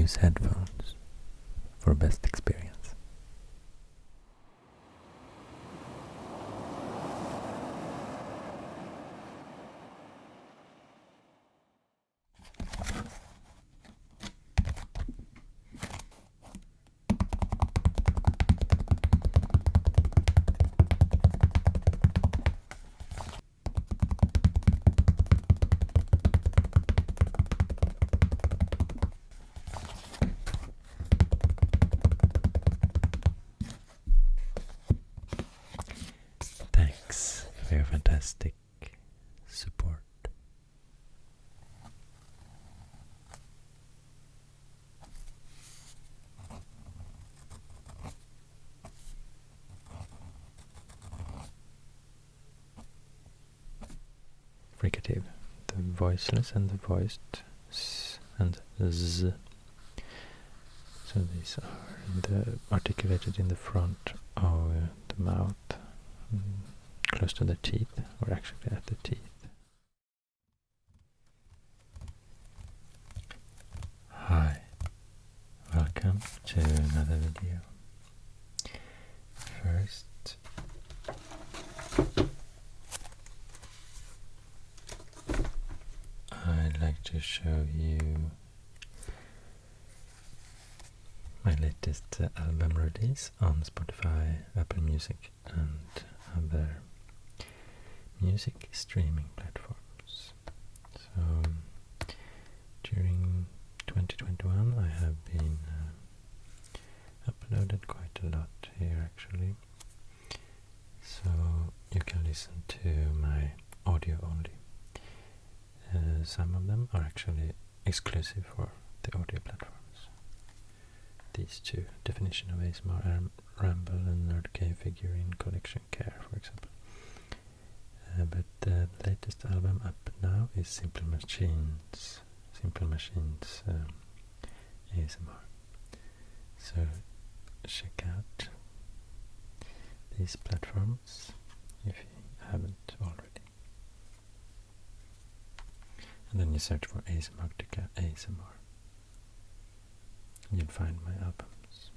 use headphones for best experience. Thanks for your fantastic support. Fricative, the voiceless and the voiced s and z. So these are articulated in the front of the mouth, close to the teeth, or actually at the teeth. Hi, welcome to another video. First, I'd like to show you my latest album release on Spotify, Apple Music and other music streaming platforms. So during 2021 I have been uploaded quite a lot here actually, so you can listen to my audio only. Some of them are actually exclusive for the audio platforms. These two, Definition of ASMR, Ramble and Nerd Figurine Collection Care, for example. But the latest album up now is Simple Machines ASMR. So check out these platforms if you haven't already. And then you search for ASMRctica ASMR. You'll find my albums.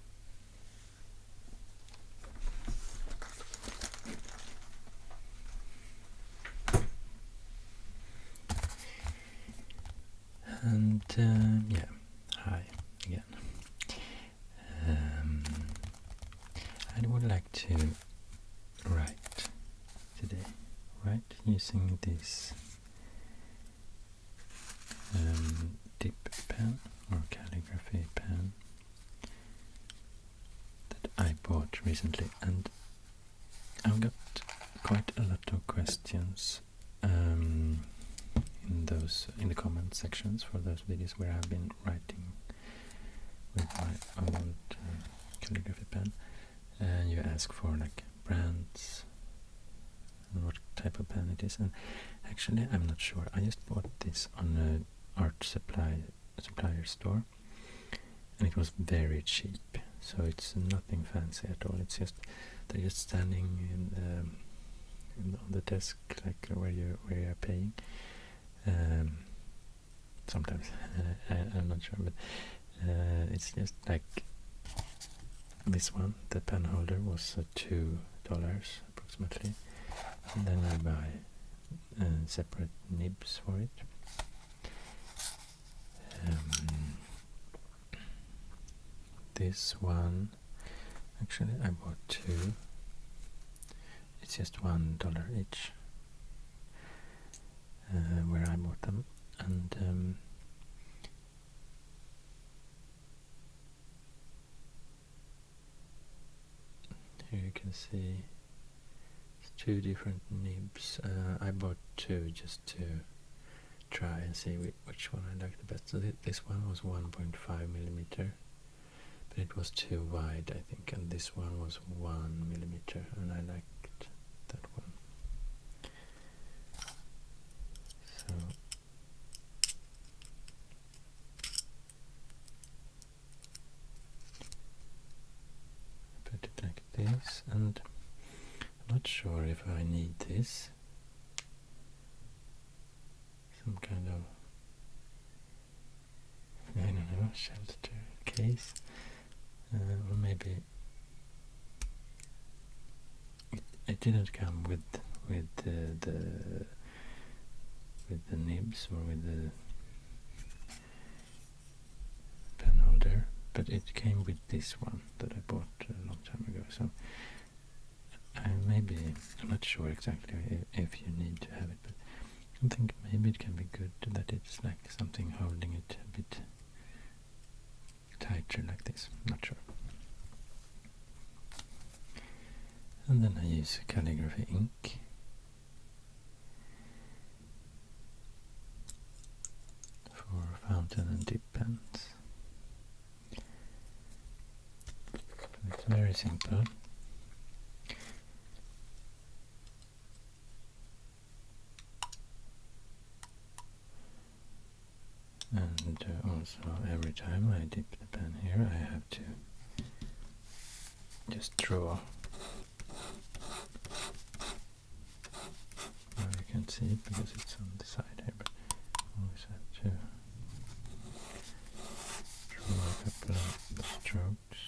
And yeah, hi again. I would like to write today, using this dip pen or calligraphy pen that I bought recently, and I've got quite a lot of questions in the comment sections for those videos where I've been writing with my old calligraphy pen, and you ask for like brands and what type of pen it is, and actually I'm not sure. I just bought this on an art supplier store, and it was very cheap, so it's nothing fancy at all. It's just they're just standing on the desk, like where you're paying. Sometimes I'm not sure, but it's just like this one. The pen holder was $2 approximately, and then I buy separate nibs for it. This one, actually I bought two. It's just $1 each, where I bought them, and here you can see it's two different nibs. I bought two just to try and see which one I like the best. So this one was 1.5 millimeter, but it was too wide, I think, and this one was 1 millimeter, and I liked that one. So I put it like this, and I'm not sure if I need this. Some kind of, I don't shelter case, or maybe it didn't come with the nibs or with the pen holder, but it came with this one that I bought a long time ago. So I'm not sure exactly if you need to have it, but I think maybe it can be good that it's like something holding it a bit tighter like this. Not sure. And then I use calligraphy ink. For fountain and dip pens. It's very simple. And also every time I dip the pen here, I have to just draw. Now you can't see it because it's on the side here, but always have to draw a couple of strokes.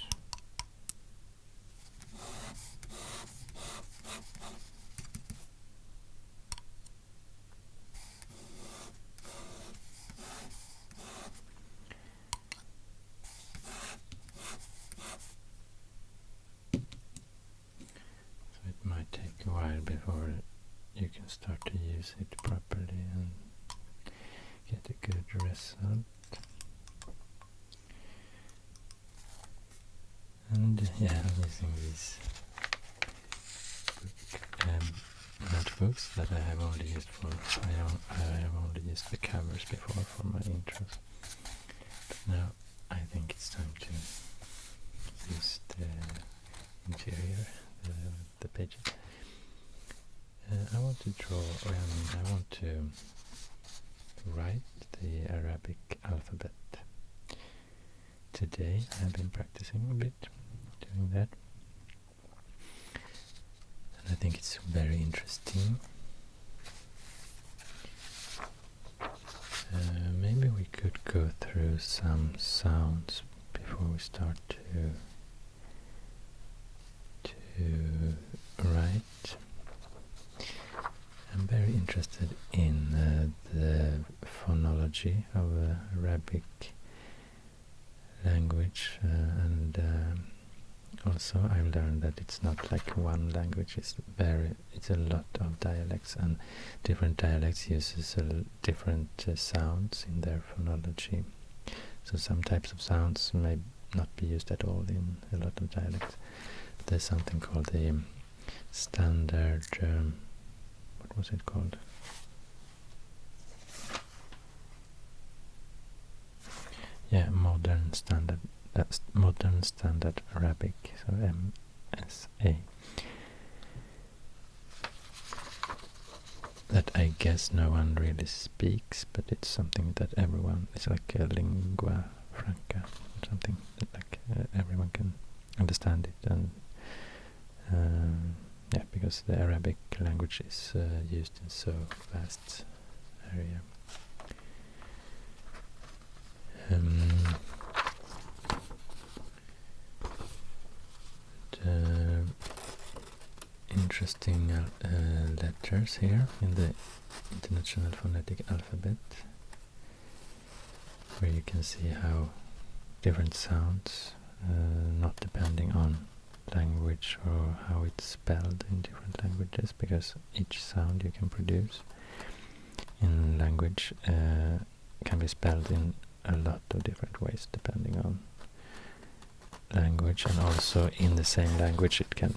Might take a while before you can start to use it properly and get a good result. And yeah, I'm using these notebooks that I have only used I have only used the covers before for my intros. But now I think it's time to use the interior. The pages. I want to draw, I want to write the Arabic alphabet. Today I've been practicing a bit doing that. And I think it's very interesting. Maybe we could go through some sounds before we start to write. I'm very interested in the phonology of Arabic language, and also I've learned that it's not like one language. It's a lot of dialects, and different dialects uses different sounds in their phonology. So some types of sounds may not be used at all in a lot of dialects. There's something called the standard, what was it called? Yeah, modern standard Arabic, so MSA. That I guess no one really speaks, but it's something that everyone, it's like a lingua franca, something that like everyone can understand it, and yeah, because the Arabic language is used in so vast area. Interesting letters here in the International Phonetic Alphabet, where you can see how different sounds, not depending on language or how it's spelled in different languages, because each sound you can produce in language can be spelled in a lot of different ways depending on language, and also in the same language it can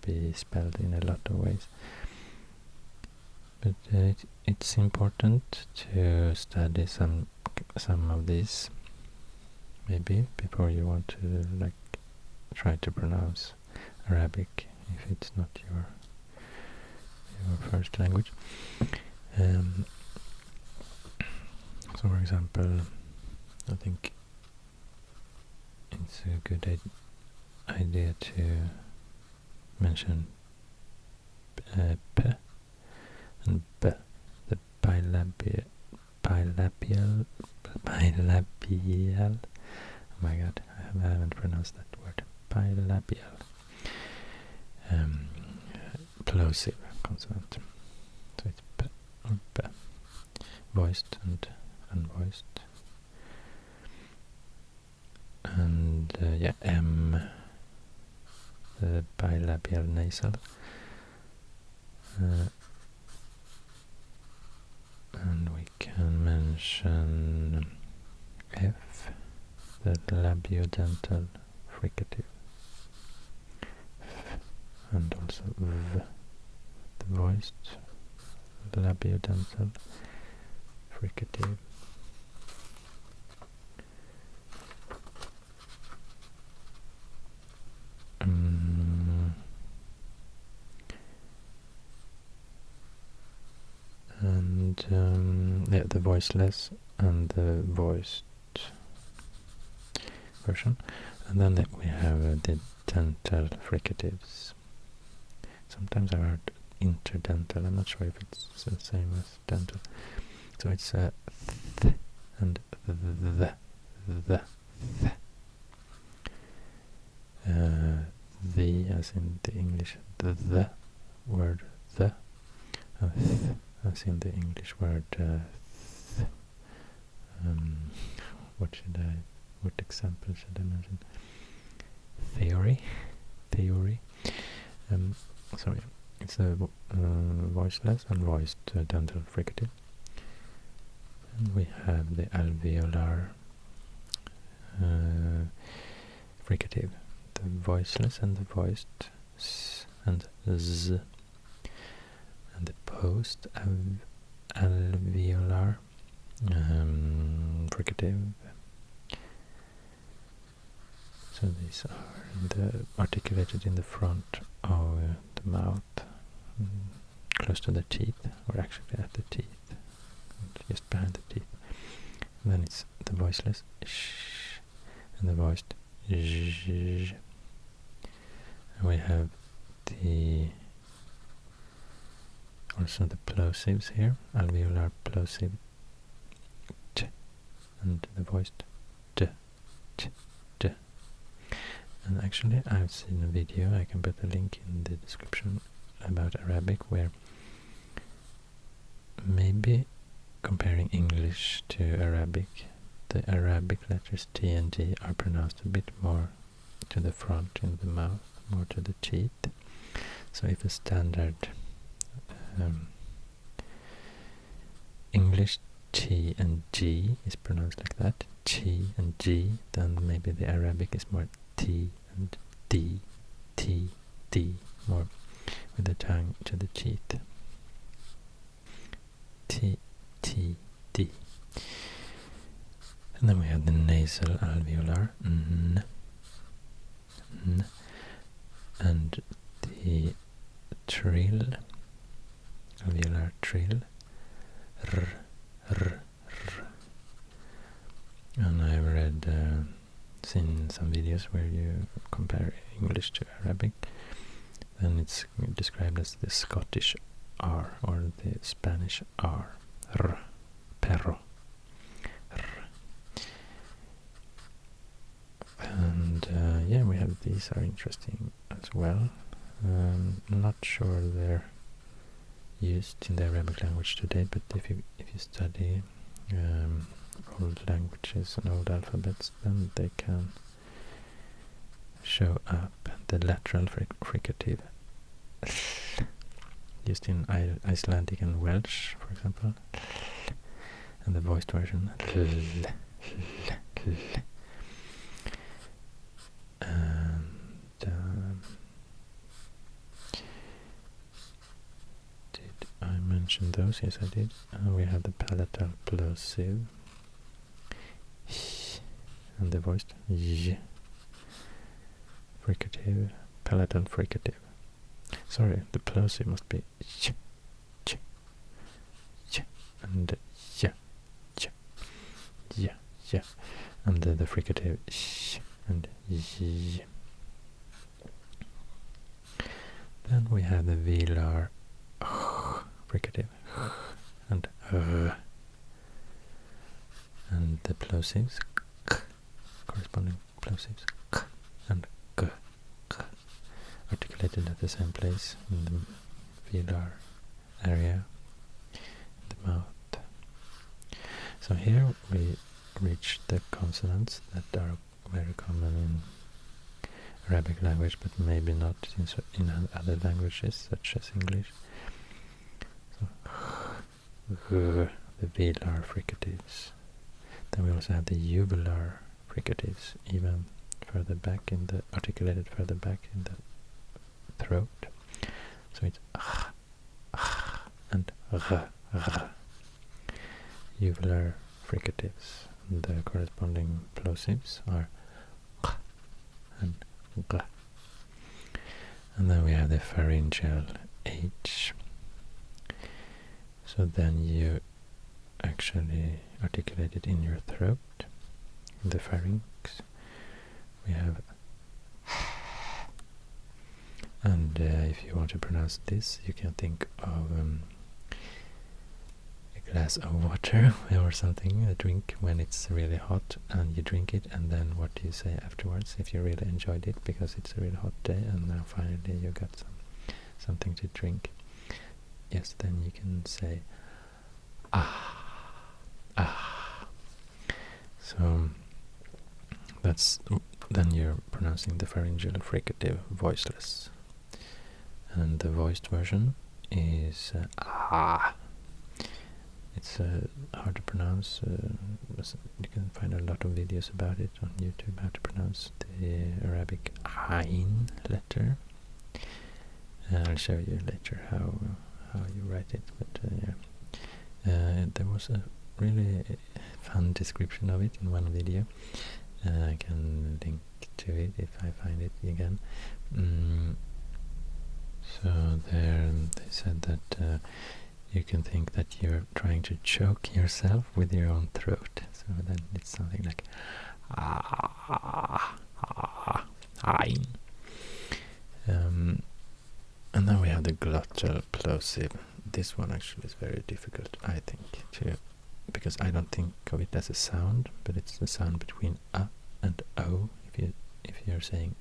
be spelled in a lot of ways. But it's important to study some of these maybe before you want to like try to pronounce Arabic if it's not your first language. So for example, I think it's a good idea to mention P and B, the bilabial. Oh my god, I haven't pronounced that word. Bilabial. Plosive consonant. So it's p or b. Voiced and unvoiced. And yeah, M, the bilabial nasal. And we can mention F, the labiodental fricative. And also V, the voiced labiodental fricative. And yeah, the voiceless and the voiced version. And then we have the dental fricatives. Sometimes I heard interdental. I'm not sure if it's the same as dental. So it's th and the. The as in the English the word the, as in the English word what example should I mention? Theory. Sorry, it's a voiceless and voiced dental fricative. And we have the alveolar fricative, the voiceless and the voiced s and z, and the post alveolar fricative. So these are articulated in the front of the mouth, close to the teeth, or actually at the teeth, just behind the teeth. And then it's the voiceless sh and the voiced zh. And we have also the plosives here, alveolar plosive t, and the voiced d, t, d. And actually I've seen a video, I can put a link in the description, about Arabic, where maybe comparing English to Arabic, the Arabic letters T and D are pronounced a bit more to the front in the mouth, more to the teeth. So if a standard English T and G is pronounced like that, T and G, then maybe the Arabic is more T and D, T, D, more with the tongue to the teeth. T, T, D. And then we have the nasal alveolar, n, n, and the trill, alveolar trill, r, r, r. And I've read, seen some videos where you compare English to Arabic, then it's described as the Scottish R, or the Spanish R, r, perro, r. And yeah, we have these are interesting as well. Not sure they're used in the Arabic language today, but if you study old languages and old alphabets, then they can show up. The lateral fricative used in Icelandic and Welsh, for example, and the voiced version and did I mention those? Yes, I did. We have the palatal plosive and the voiced j, fricative, palatal fricative. Sorry, the plosive must be ch, ch, ch, and ja, ch, ja, ja, and the fricative sh and j. Then we have the velar fricative and the plosives, k, corresponding plosives, k and g, articulated at the same place in the velar area, in the mouth. So here we reach the consonants that are very common in Arabic language, but maybe not in other languages such as English. So the velar fricatives. Then we also have the uvular fricatives, even further back in the articulated further back in the throat. So it's and uvular fricatives. And the corresponding plosives are and g. And then we have the pharyngeal H. So then you actually articulate it in your throat, in the pharynx. We have, and if you want to pronounce this, you can think of a glass of water or something, a drink when it's really hot, and you drink it, and then what do you say afterwards if you really enjoyed it because it's a really hot day and now finally you got something to drink? Yes, then you can say so that's then you're pronouncing the pharyngeal fricative voiceless, and the voiced version is It's hard to pronounce. You can find a lot of videos about it on YouTube, how to pronounce the Arabic Ayn letter. I'll show you later how you write it. But there was a really fun description of it in one video. I can link to it if I find it again. So there they said that you can think that you're trying to choke yourself with your own throat. So then it's something like Ayn. And then we have the glottal plosive. This one actually is very difficult, I think, because I don't think of it as a sound, but it's the sound between a and o. If you're saying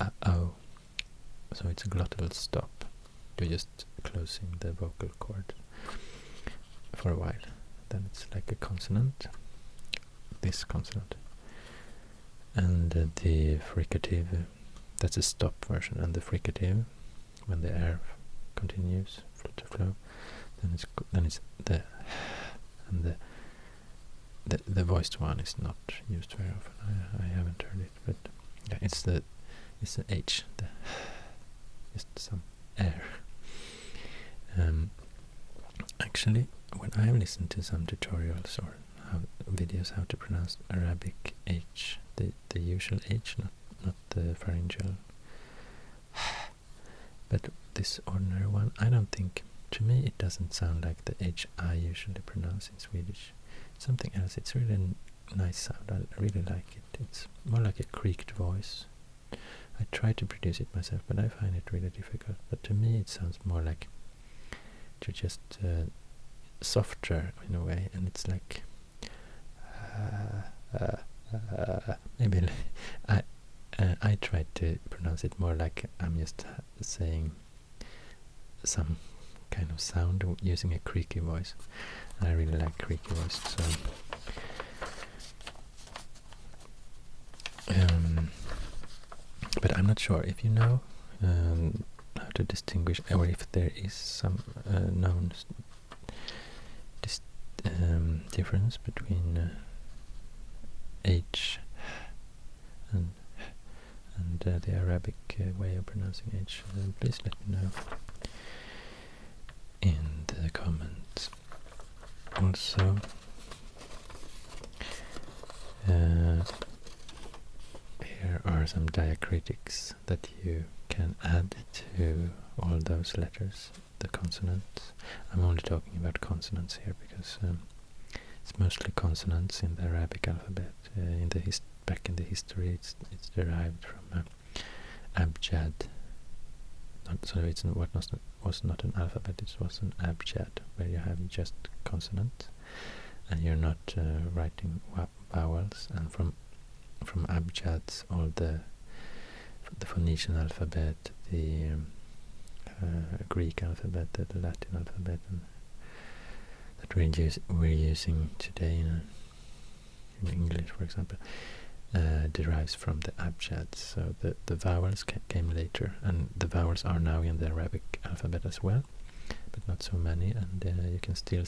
o, so it's a glottal stop. You're just closing the vocal cord for a while. Then it's like a consonant, this consonant. And the fricative, that's a stop version, and the fricative, when the air continues to flow, then it's the, and the voiced one is not used very often. I haven't heard it, but yeah, it's the H, just some air. Actually, when I have listened to some tutorials or videos how to pronounce Arabic H, the usual H, not the pharyngeal, but this ordinary one, I don't think, to me it doesn't sound like the H I usually pronounce in Swedish. It's something else. It's really a nice sound. I really like it. It's more like a creaked voice. I try to produce it myself, but I find it really difficult. But to me it sounds more like to just softer in a way, and it's like maybe I tried to pronounce it more like I'm just saying some kind of sound using a creaky voice, and I really like creaky voice. So but I'm not sure if you know how to distinguish, or if there is some known difference between H and the Arabic way of pronouncing H. Please let me know in the comments. Also, here are some diacritics that you can add to all those letters, the consonants. I'm only talking about consonants here because it's mostly consonants in the Arabic alphabet. Back in the history, it's derived from Abjad. So it's was not an alphabet; it was an Abjad, where you have just consonants, and you're not writing vowels, and from Abjads, all the Phoenician alphabet, the Greek alphabet, the Latin alphabet, and that we're using today in English, for example, derives from the Abjads. So the vowels came later, and the vowels are now in the Arabic alphabet as well, but not so many, and you can still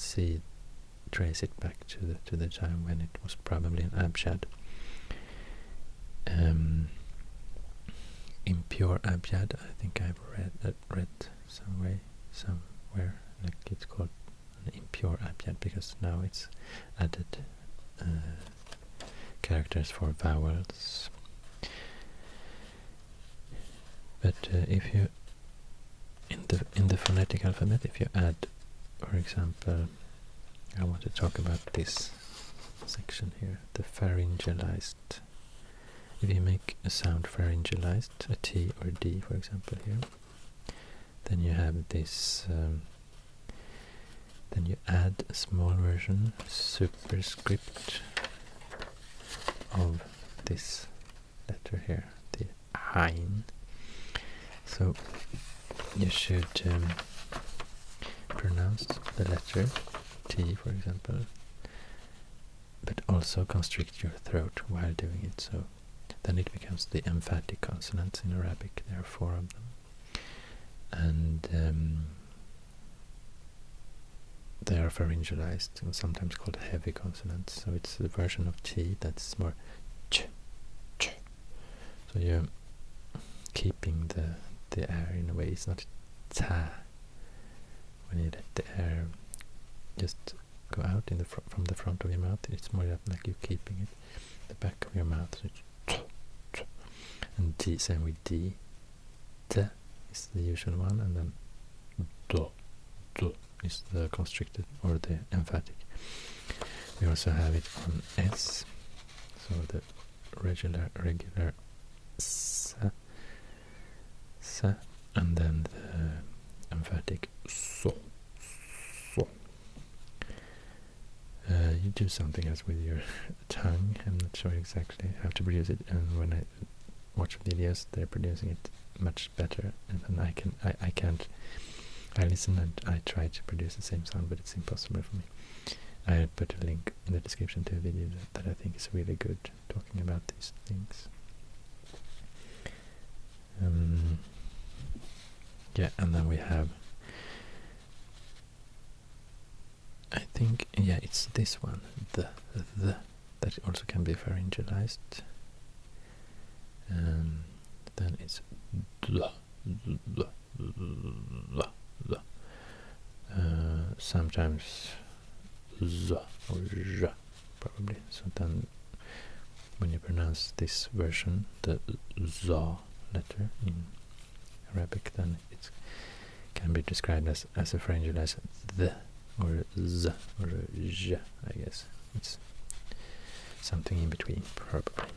trace it back to the time when it was probably an Abjad. Impure Abjad, I think I've read somewhere, like it's called an impure Abjad because now it's added characters for vowels. But if you in the phonetic alphabet, if you add, for example, I want to talk about this section here, the pharyngealized. If you make a sound pharyngealized, a T or a D, for example, here, then you have this. Then you add a small version, superscript, of this letter here, the Ayn. So you should pronounce the letter T, for example, but also constrict your throat while doing it. So then it becomes the emphatic consonants in Arabic. There are 4 of them, and they are pharyngealized and sometimes called heavy consonants. So it's the version of T that's more ch, ch. So you're keeping the air in a way. It's not ta. When you let the air just go out from the front of your mouth, it's more like you're keeping it the back of your mouth. So it's ch, ch. And D, same with D. T is the usual one, and then do, do is the constricted or the emphatic. We also have it on S, so the regular sa, and then the emphatic so. You do something else with your tongue. I'm not sure exactly how to produce it, and when I watch videos, they're producing it much better, and I can't. I listen and I try to produce the same sound, but it's impossible for me. I put a link in the description to a video that I think is really good, talking about these things. Yeah, and then we have, I think, yeah, it's this one, the that also can be pharyngalized. Then it's sometimes z or j, probably. So then when you pronounce this version, the za letter in Arabic, then it can be described as a pharyngalized the or z or j, I guess. It's something in between, probably.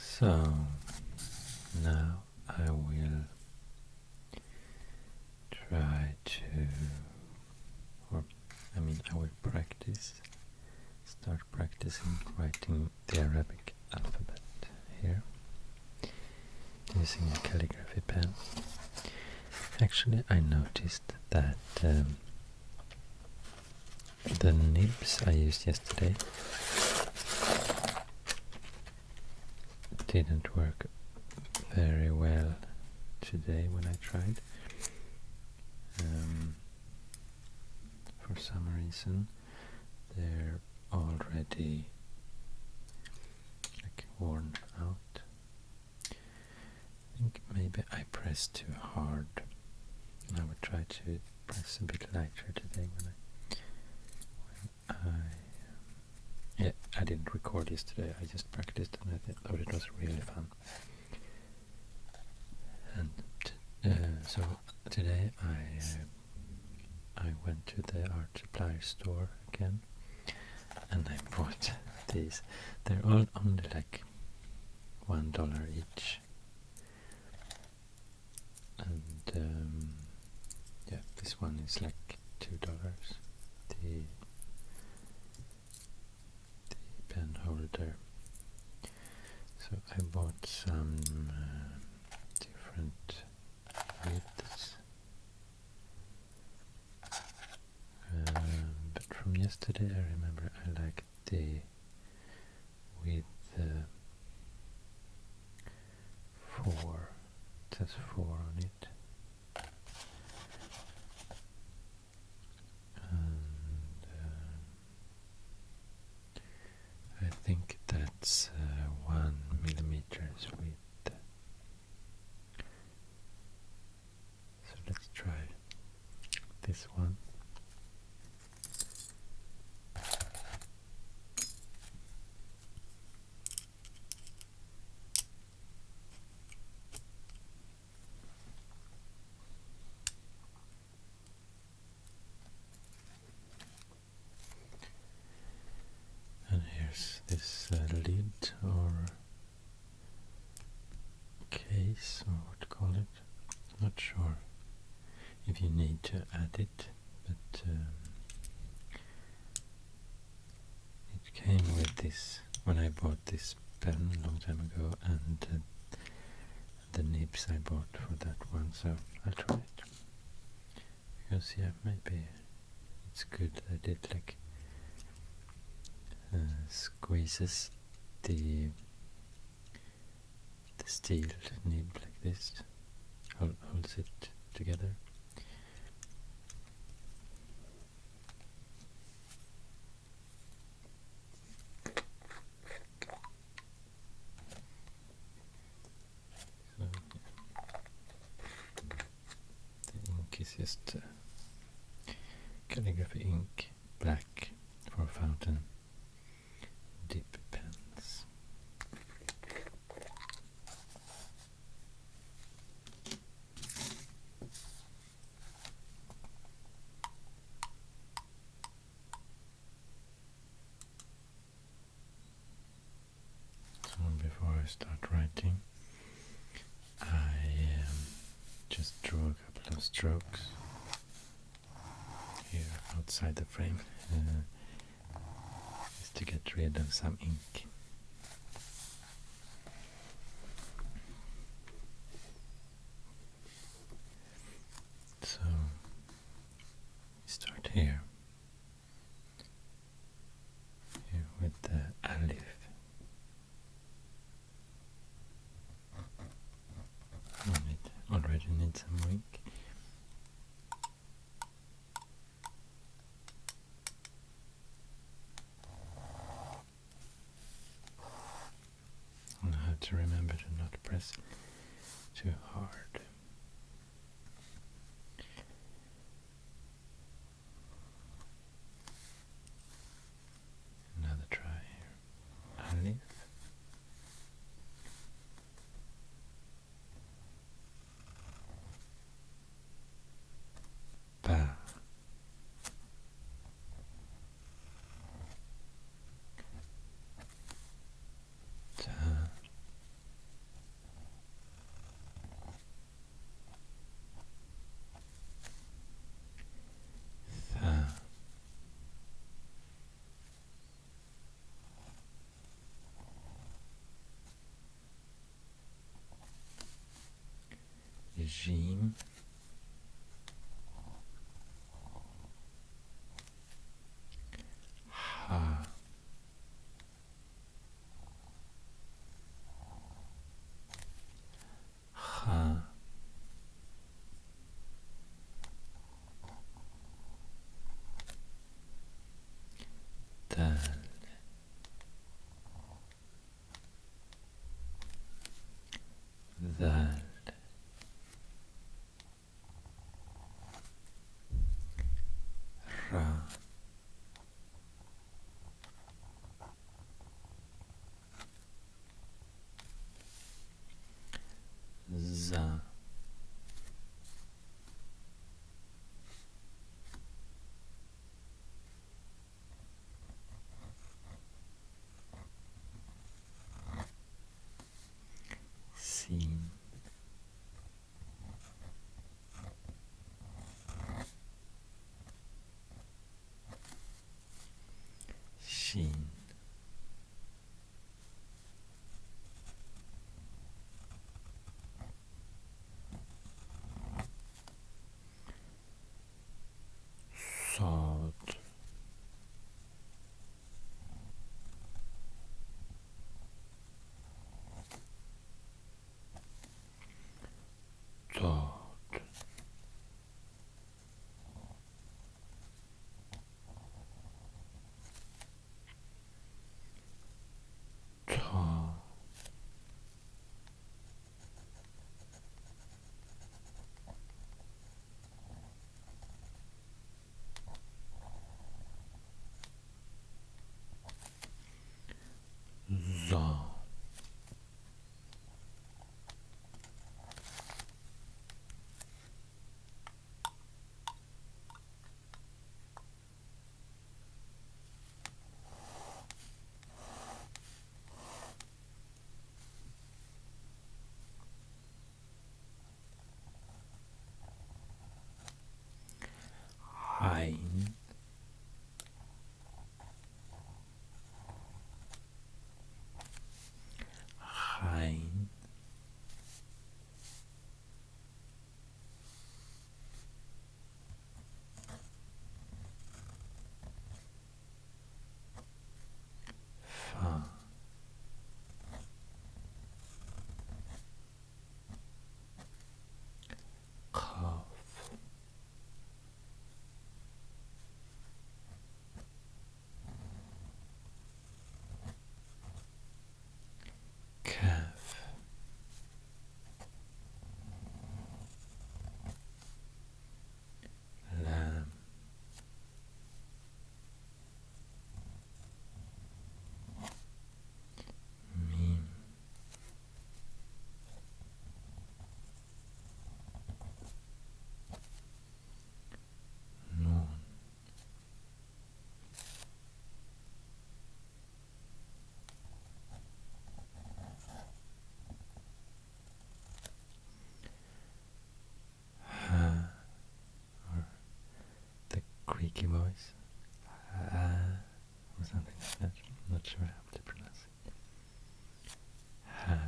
So now I will try to, I will start practicing writing the Arabic alphabet here using a calligraphy pen. Actually, I noticed that the nibs I used yesterday didn't work very well today when I tried. For some reason, they're already like worn out. I think maybe I pressed too hard. I would try to press a bit lighter today I didn't record yesterday. I just practiced, and I thought it was really fun. And so today I went to the art supply store again, and I bought these. They're all only like $1 each. And yeah, this one is like $2. The pen holder. So I bought some different widths. But from yesterday I remember I liked the width 4. It says 4 on it. And I think that's 1 millimeter's width. So let's try this one. And here's this lid or case, or what to call it. Not sure if you need to add it, but it came with this when I bought this pen a long time ago, and the nibs I bought for that one, so I'll try it. Because yeah, maybe it's good that it like squeezes the steel nib like this, holds it together. So the ink is just calligraphy ink, black for fountain dip pens. So before I start writing, I just draw a couple of strokes here outside the frame, just to get rid of some ink. So we start here with the alif. It already needs some ink. And I have to remember to not press too hard. Another try here. Alif. Ba. Ta. Tha. Jim. Ha. Ha. Dal. Dal. Ra. Za. za, Ayn, Ghayn, Fa, Qaf, Kaf, Lam, Mim, Nun, Ha, or the creaky voice, Ha, or something like that. I'm not sure how to pronounce it. Ha,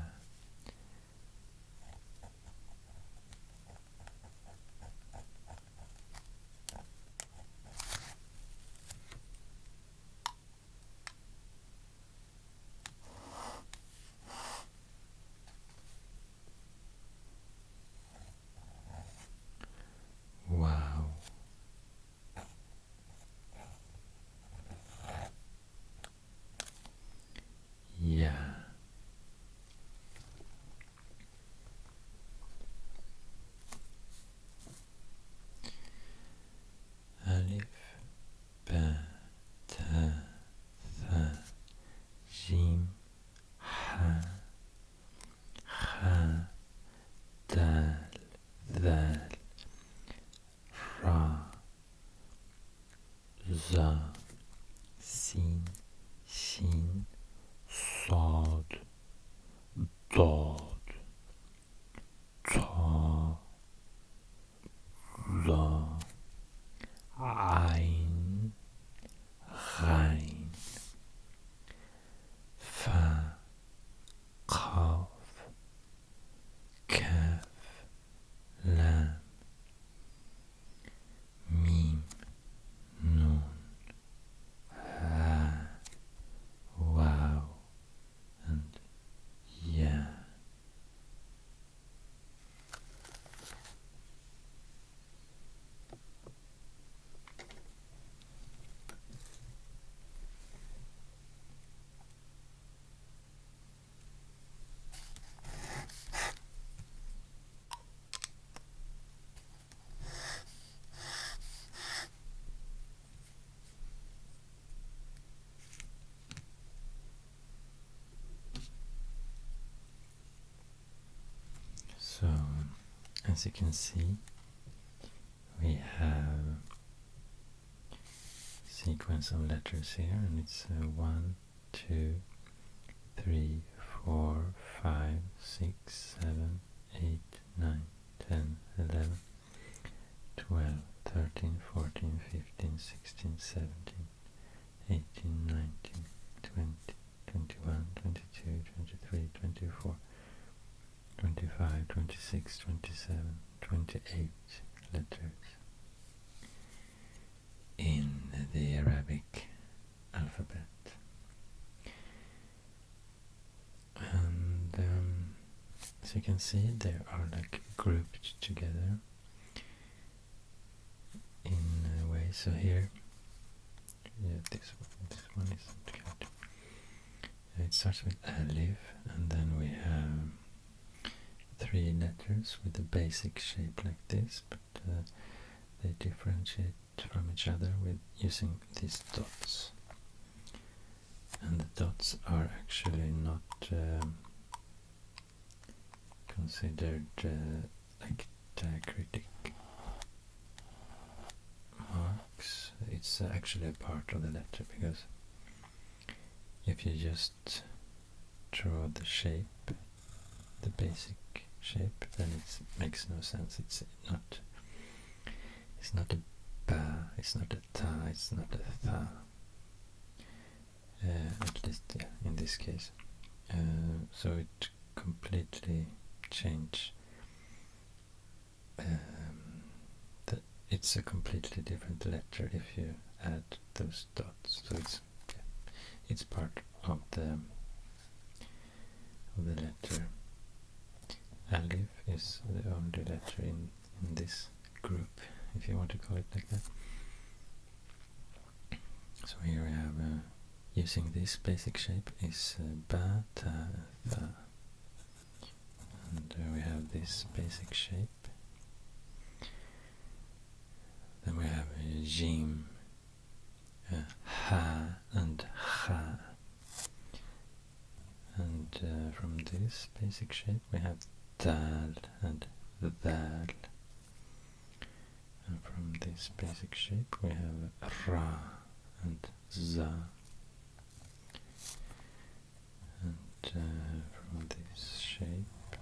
wow, Ya, Alif, Ba, Ta, Tha, Jim, Ha, Ha, Dal, Dhal, Ra, Za, Sin, Shin, Sad, Dad, Ta, Za, Ayn, Ghayn, Fa, Qaf, Kaf, Lam, Mim, Nun, Ha, wow, and Ya. So, as you can see, we have a sequence of letters here, and it's 1, 2, 3, 4, 5, 6, 7, 8, 9, 10, 11, 12, 13, 14, 15, 16, 17, 18, 19, 20, 21, 22, 23, 24, 25, 26, 27, 28 letters in the Arabic alphabet. And as you can see, they are like grouped together in a way. So here, yeah, this one isn't good. It starts with Alif, and then we have 3 letters with a basic shape like this, but they differentiate from each other with using these dots. And the dots are actually not considered like diacritic marks. It's actually a part of the letter, because if you just draw the shape, the basic shape, then it makes no sense. It's not a ba, it's not a ta, it's not a tha. At least in this case. So it completely changed. It's a completely different letter if you add those dots. So it's part of the letter. Alif is the only letter in this group, if you want to call it like that. So here we have using this basic shape is ba, ta, tha. And we have this basic shape. Then we have jim, ha and cha. And from this basic shape we have dal and dal. And from this basic shape we have ra and za. And from this shape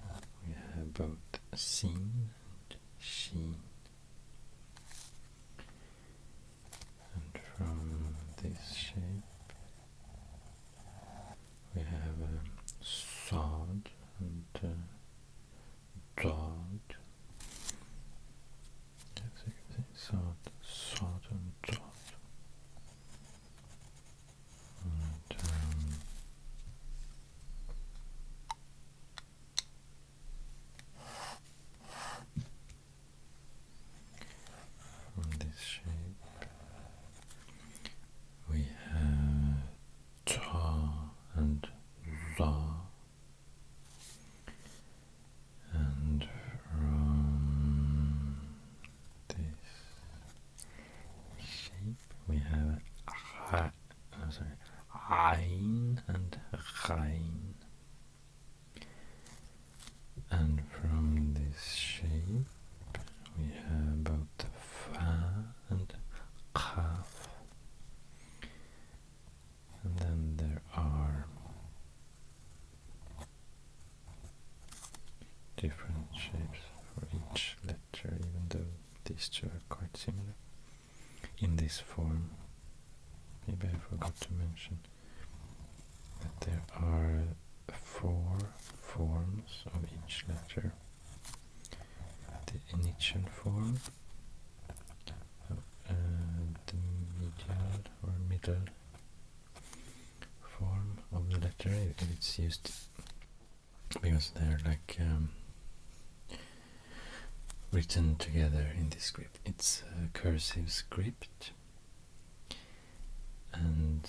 we have both sin and sheen. And from this shape we have sod and dod. Yes, you can say sod and dod. And from this shape we have ta and za. And from this shape we have Ayn and Ghayn. And from this shape we have both fa and kaf. And then there are different shapes for each letter, even though these two are quite similar in this form. Maybe I forgot to mention that there are 4 forms of each letter. The initial form, the medial or middle form of the letter, if it's used, because they're like written together in this script. It's a cursive script, and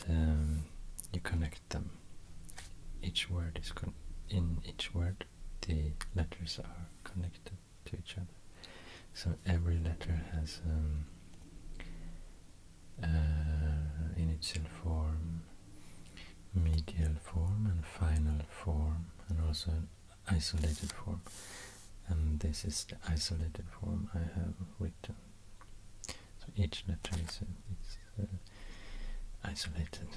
you connect them. Each word is in each word the letters are connected to each other. So every letter has initial form, medial form, and final form, and also an isolated form. And this is the isolated form I have written. So each letter is isolated.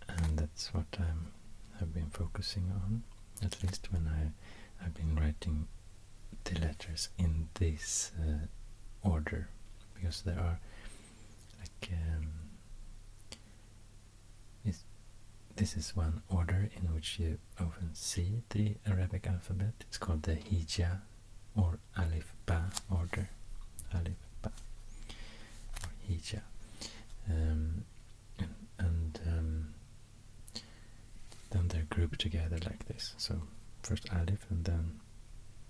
And that's what I have been focusing on, at least when I've been writing the letters in this order, because there are like this is one order in which you often see the Arabic alphabet. It's called the Hija or Alif Ba order. Alif Ba or Hija. Then they're grouped together like this. So first Alif, and then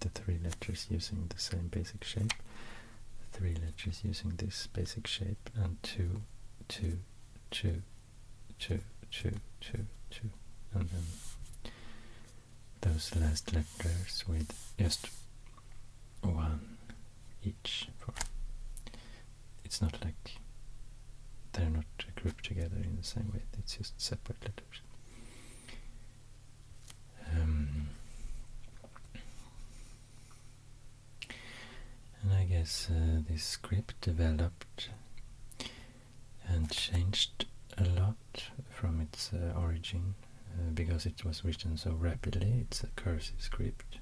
the 3 letters using the same basic shape, 3 letters using this basic shape, and 2, 2, 2, 2, 2, 2, 2, and then those last letters with just 1 each. It's not like they're not grouped together in the same way. It's just separate letters. And I guess this script developed and changed a lot from its origin because it was written so rapidly. It's a cursive script.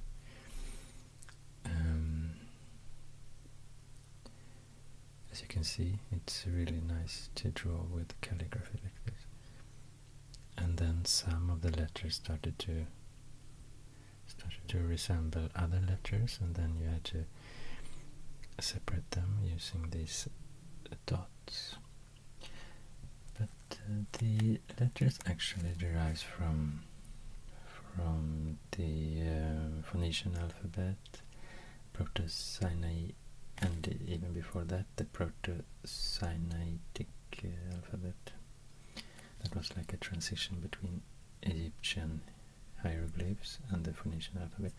As you can see, it's really nice to draw with calligraphy like this. And then some of the letters started to resemble other letters, and then you had to separate them using these dots. But the letters actually derives from the Phoenician alphabet, Proto-Sinai, and even before that the Proto-Sinaitic alphabet. That was like a transition between Egyptian hieroglyphs and the Phoenician alphabet.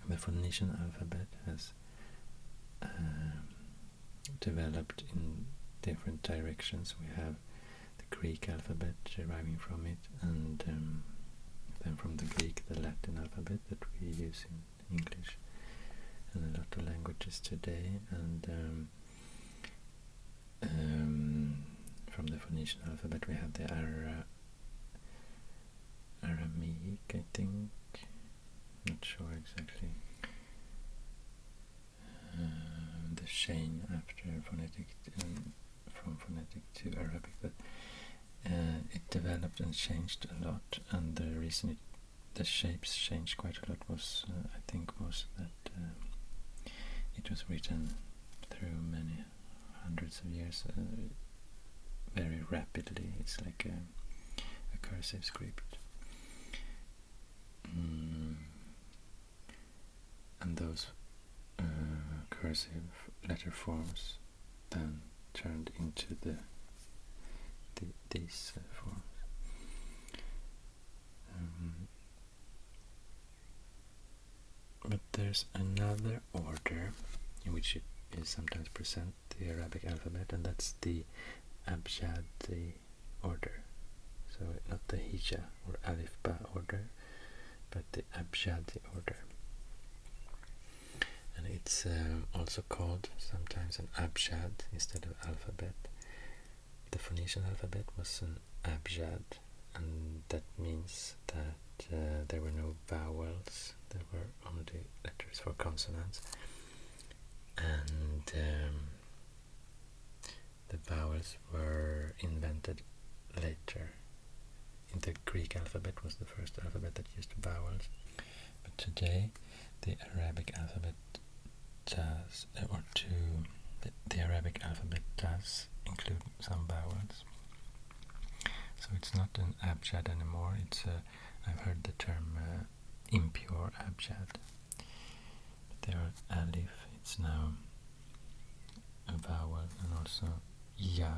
And the Phoenician alphabet has developed in different directions. We have the Greek alphabet deriving from it, and then from the Greek the Latin alphabet that we use in English and a lot of languages today, and from the Phoenician alphabet we have the Aramaic, I think, not sure exactly, the chain after phonetic, from phonetic to Arabic, but it developed and changed a lot, and the reason the shapes changed quite a lot was, I think, was that it was written through many hundreds of years very rapidly. It's like a cursive script. And those cursive letter forms then turned into these forms. But there's another order in which it is sometimes present the Arabic alphabet, and that's the Abjadi order. So not the Hija or Alif Ba order, but the Abjadi order. And it's also called sometimes an Abjad instead of alphabet. The Phoenician alphabet was an Abjad, and that means that there were no vowels, there were only letters for consonants, and the vowels were invented later. In the Greek alphabet was the first alphabet that used vowels, but today the Arabic alphabet does, the Arabic alphabet does include some vowels. So it's not an abjad anymore. It's I've heard the term impure abjad. But there are alif. It's now a vowel, and also ya.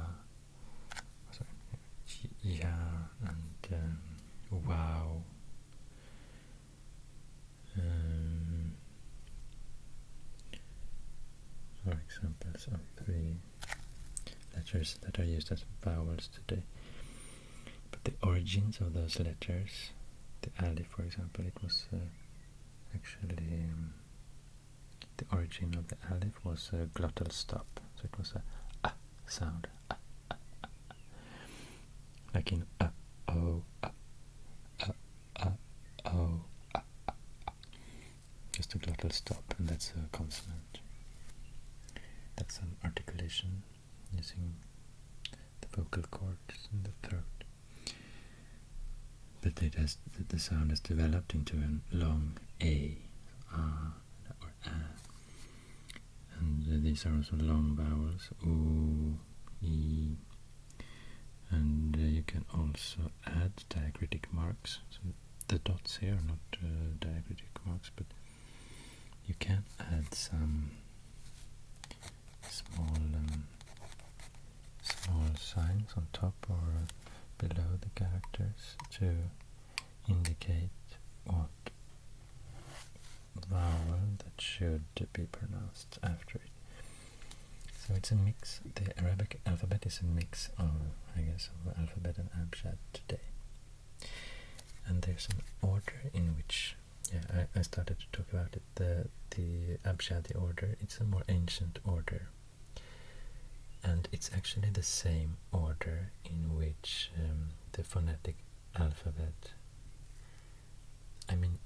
Sorry, ya and wow. For examples of 3 letters that are used as vowels today. But the origins of those letters, the alif for example, it was actually the origin of the alif was a glottal stop, so it was a sound, like in oh, oh, just a glottal stop, and that's a consonant. That's an articulation using the vocal cords in the throat. But it has, the sound has developed into a long A, or A. And these are also long vowels, oo, e, and you can also add diacritic marks. So the dots here are not diacritic marks, but you can add some small signs on top or below the characters to indicate what vowel that should be pronounced after it. So it's a mix. The Arabic alphabet is a mix of, I guess, of alphabet and abjad today. And there's an order in which, yeah, I started to talk about it. The Abjadi order, it's a more ancient order. And it's actually the same order in which the phonetic alphabet, I mean,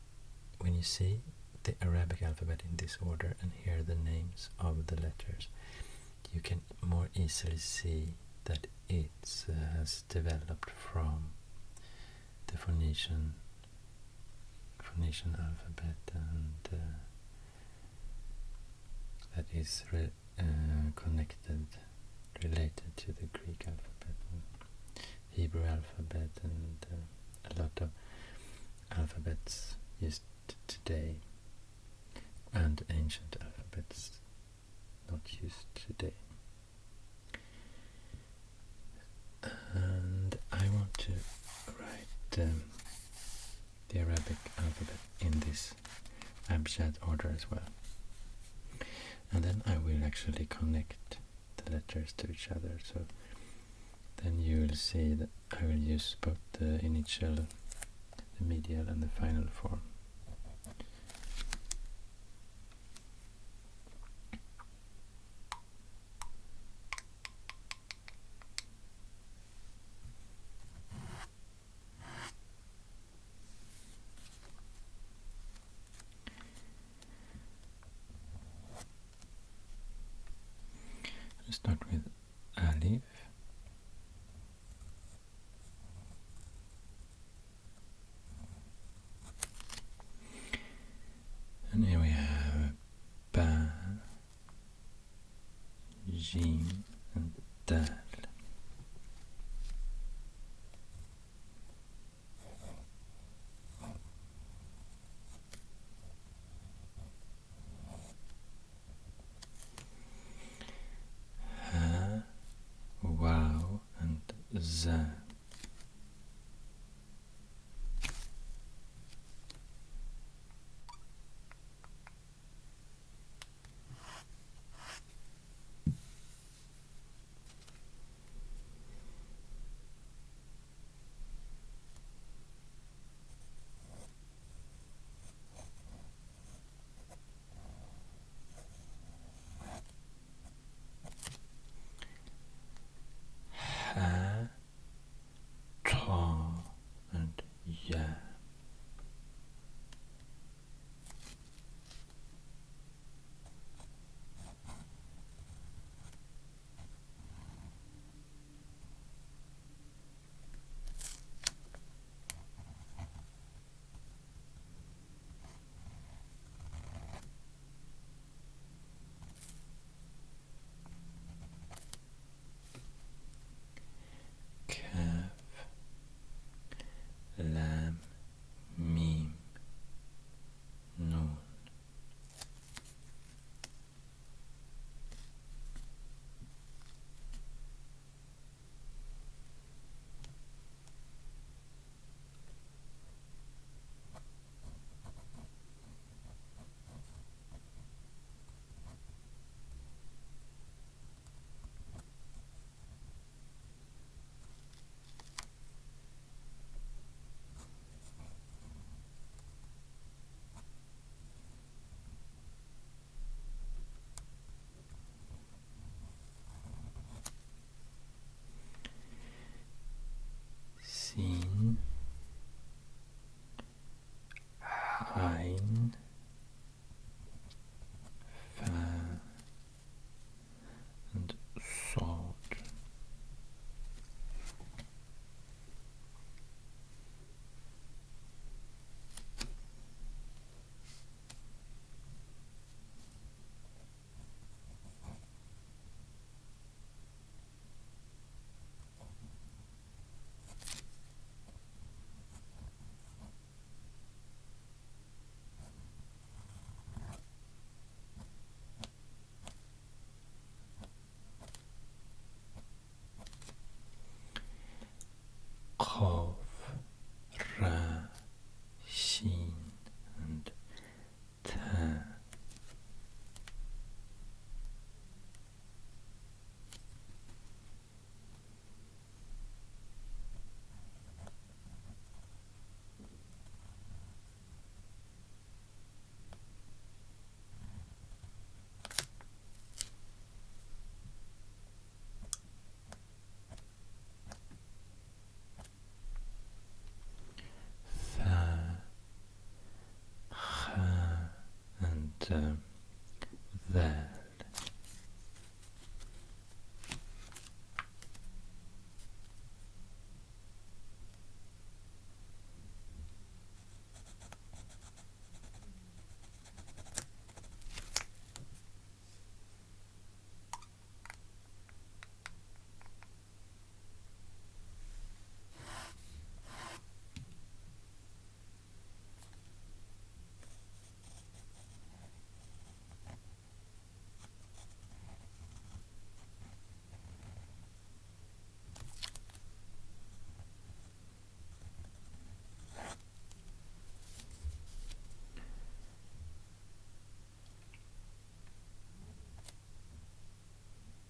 when you see the Arabic alphabet in this order and hear the names of the letters, you can more easily see that it has developed from the Phoenician alphabet, and that is related to the Greek alphabet, Hebrew alphabet, and a lot of alphabets used today, and ancient alphabets not used today. And I want to write the Arabic alphabet in this Abjad order as well. And then I will actually connect the letters to each other, so then you will see that I will use both the initial, the medial, and the final form. Start with Alif. And here we have Ba, Jim, and Dal. Wow and za. Ha, ta, and ya. Kaf, lam, mim, nun. Sin, Ain, Fa, and Sod. Qaf, Ra, Shin, and Ta. väl.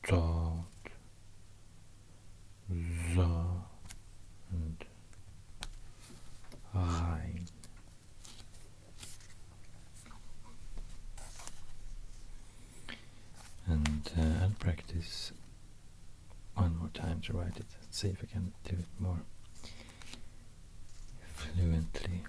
Dad, za, and Ayn. And I'll practice one more time to write it. See if I can do it more fluently.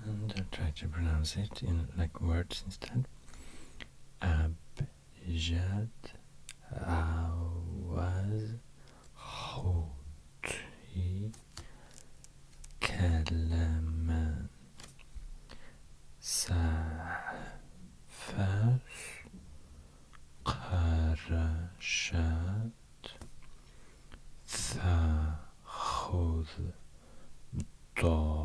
And I'll try to pronounce it in like words instead. Abjad, awaz, hoti, kalaman, safas, qarashat, thakhud, dazogh.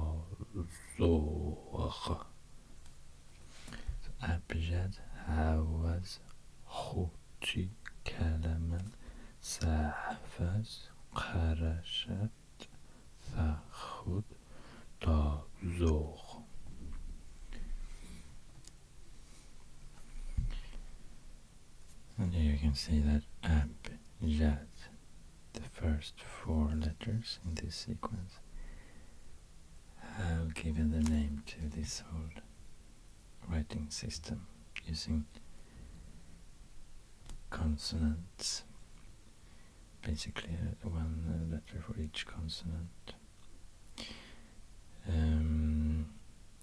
Abjad, awaz, hoti, kalaman, safas, qarashat, thakhud, dazogh. And here you can see that Abjad, the first 4 letters in this sequence, have given the name to this whole writing system using consonants, basically one letter for each consonant.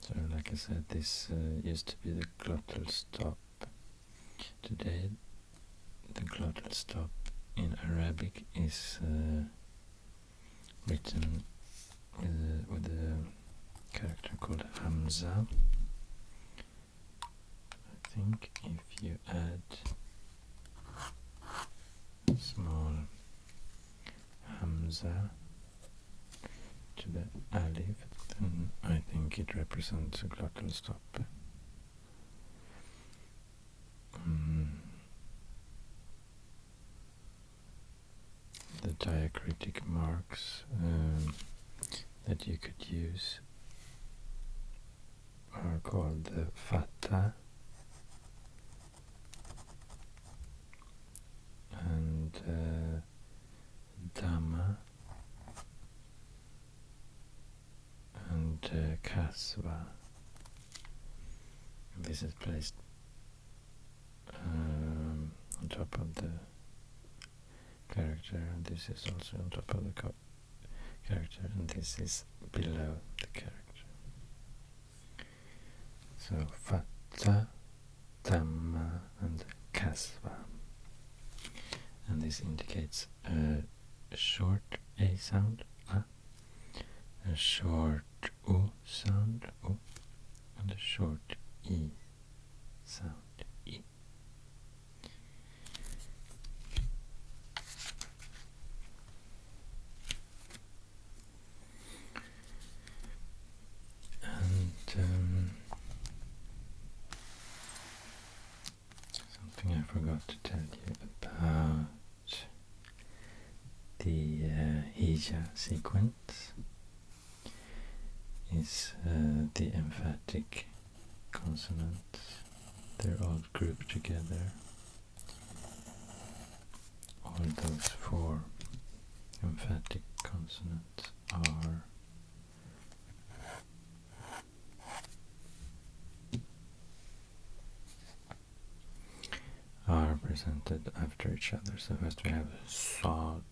So like I said, this used to be the glottal stop. Today the glottal stop in Arabic is written with a character called Hamza. I think if you add small Hamza to the alif, then I think it represents a glottal stop. The diacritic marks that you could use are called the Fatta and Damma and Kasra. This is placed on top of the character, and this is also on top of the character, and this is below the character. So Fatta, Damma and Kasra. And this indicates a short A sound, A, a short U sound, U, and a short E sound, E. And something I forgot to tell you about the hija sequence is the emphatic consonants. They're all grouped together. All those 4 emphatic consonants are presented after each other. So first we have sad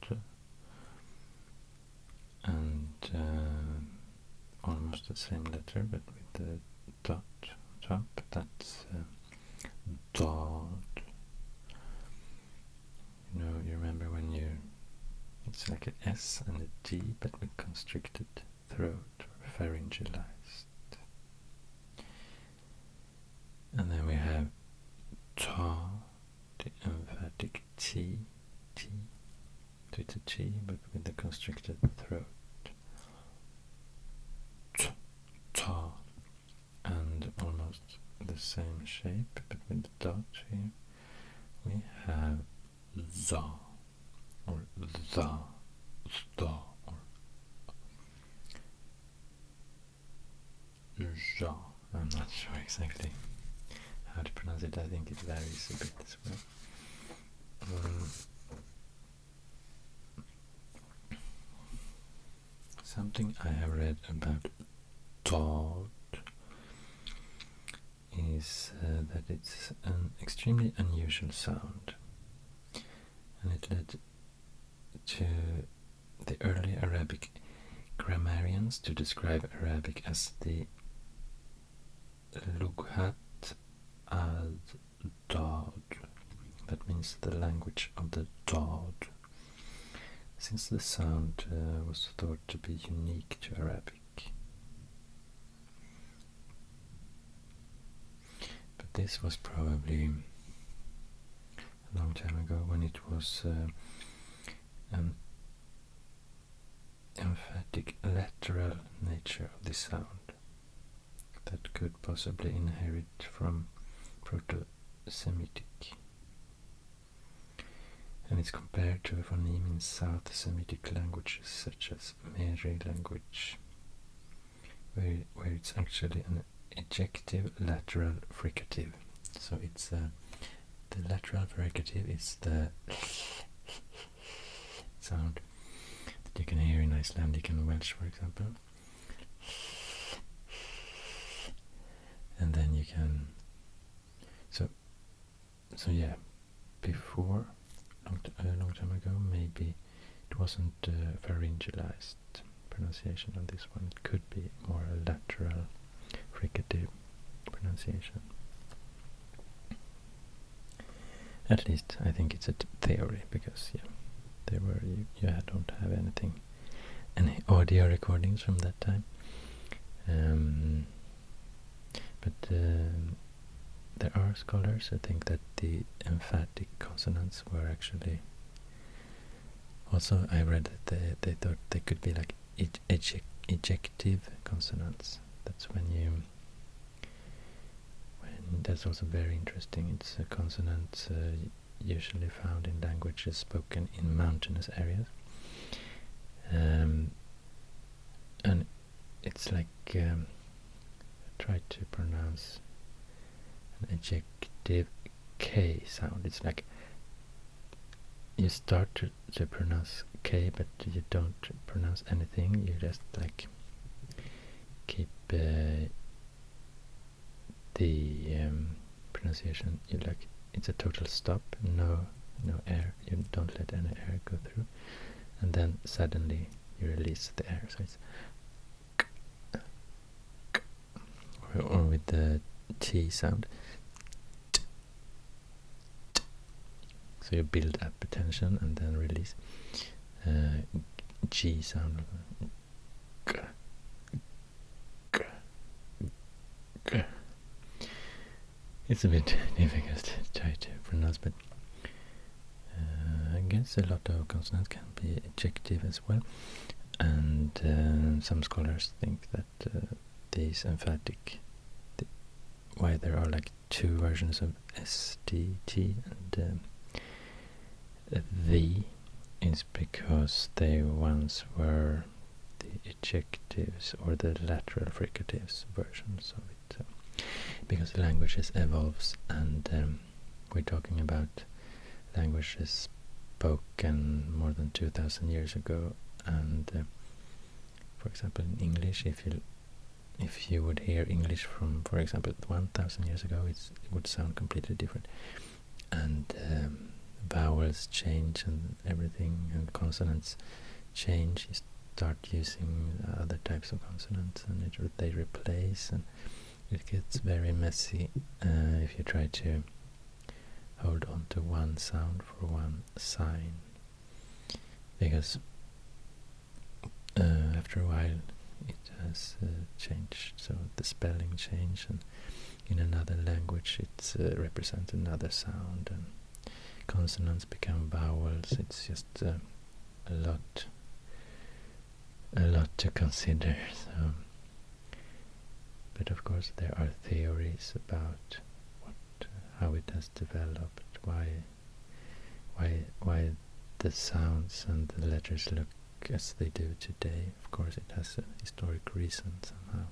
and almost the same letter but with the dot on top. That's dad. You remember when it's like an S and a D but with constricted throat, or pharyngealized. And then we have ta, the emphatic T, T. So it's a T but with the constricted throat. Ta, and almost the same shape but with the dot here. We have za, or za, sta, or ja. I'm not sure exactly how to pronounce it. I think it varies a bit as well. Something I have read about dad is that it's an extremely unusual sound, and it led to the early Arabic grammarians to describe Arabic as the lughat al-dad. That means the language of the dad, since the sound was thought to be unique to Arabic. But this was probably a long time ago, when it was an emphatic lateral nature of the sound that could possibly inherit from Proto-Semitic. And it's compared to a phoneme in South Semitic languages such as Meri language, where it's actually an ejective lateral fricative. So it's the lateral fricative is the sound that you can hear in Icelandic and Welsh, for example. And then you can, so yeah, before, a long time ago, maybe it wasn't pharyngealized pronunciation on this one. It could be more a lateral fricative pronunciation. At least I think it's a theory, because you don't have any audio recordings from that time. But there are scholars who think that the emphatic consonants were actually Also, I read that they thought they could be like ejective consonants. That's that's also very interesting. It's a consonant usually found in languages spoken in mountainous areas. And it's like, try to pronounce an ejective K sound. It's like you start to pronounce K, but you don't pronounce anything. You just like keep the pronunciation. You like, it's a total stop. No air. You don't let any air go through, and then suddenly you release the air. So it's or with the T sound. So you build up tension and then release. G sound. It's a bit difficult to try to pronounce, but I guess a lot of consonants can be ejective as well. And some scholars think that these emphatic, why there are like two versions of S, D, T, and V, is because they once were the ejectives or the lateral fricatives versions of it. Because languages evolves, and we're talking about languages spoken more than 2,000 years ago, and for example in English, if you would hear English from, for example, 1,000 years ago, it would sound completely different, and vowels change and everything, and consonants change. You start using other types of consonants, and they replace, and it gets very messy if you try to hold on to one sound for one sign, because after a while it has changed, so the spelling change, and in another language it represents another sound, and consonants become vowels. It's just a lot to consider. So, but of course there are theories about how it has developed, why the sounds and the letters look as they do today. Of course it has a historic reason somehow.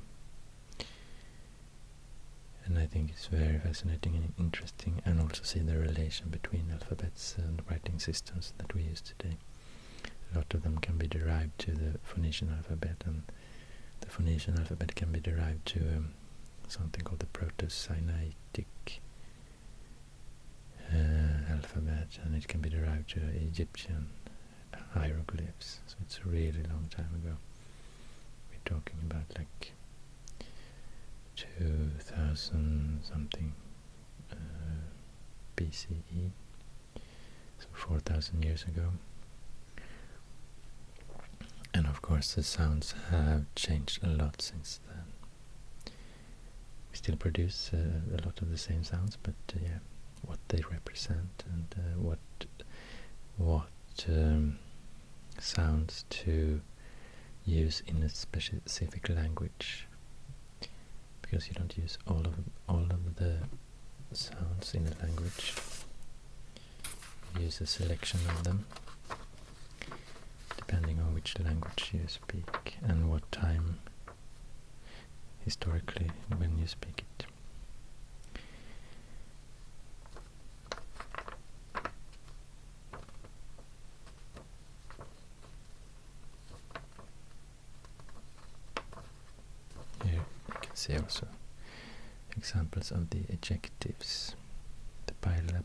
And I think it's very fascinating and interesting, and also see the relation between alphabets and writing systems that we use today. A lot of them can be derived to the Phoenician alphabet, and the Phoenician alphabet can be derived to something called the Proto-Sinaitic alphabet, and it can be derived to Egyptian hieroglyphs. So it's a really long time ago. We're talking about like 2000 something BCE, so 4,000 years ago. And of course the sounds have changed a lot since then. We still produce a lot of the same sounds, but yeah, what they represent, and what sounds to use in a specific language, because you don't use all of the sounds in a language. You use a selection of them, depending on which language you speak and what time historically when you speak it. Here you can see also examples of the ejectives. The bilabial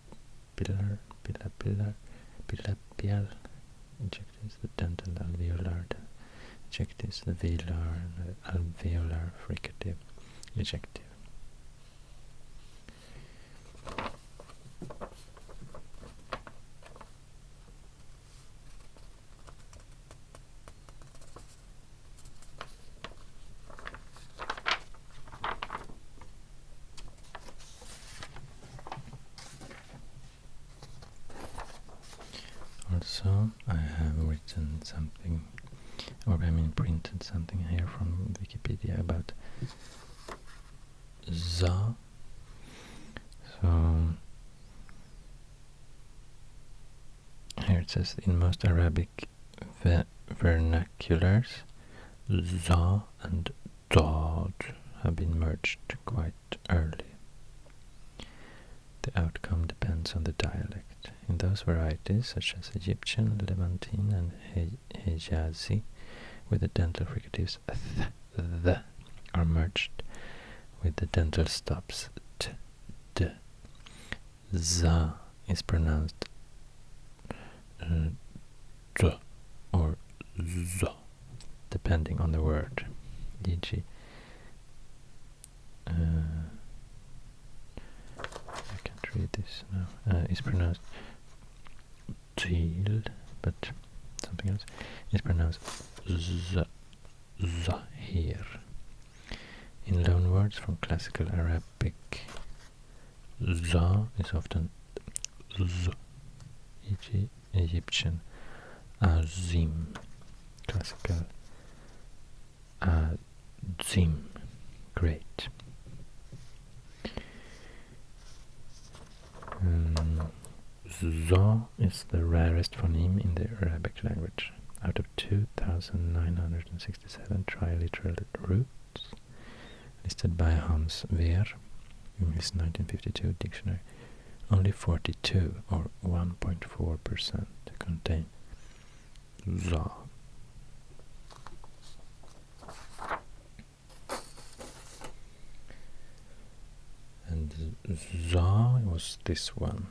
ejectives, the dental alveolar ejectives, the velar and the alveolar fricative ejective. Also Also, I have written something, or I mean printed something here from Wikipedia about za. So here it says, in most Arabic vernaculars, za and dad have been merged quite early. The outcome depends on the dialect. In those varieties, such as Egyptian, Levantine, and Hijazi, where the dental fricatives th, are merged with the dental stops t, d, za is pronounced d or z, depending on the word. E.g., I can't read this now. It's pronounced til, but something else. It's pronounced zahir. In loan words from classical Arabic, za is often z, e.g. Egyptian azim, classical azim, great. Za is the rarest phoneme in the Arabic language. Out of 2,967 triliteral roots listed by Hans Wehr in his 1952 dictionary, only 42, or 1.4%, contain za. And za was this one.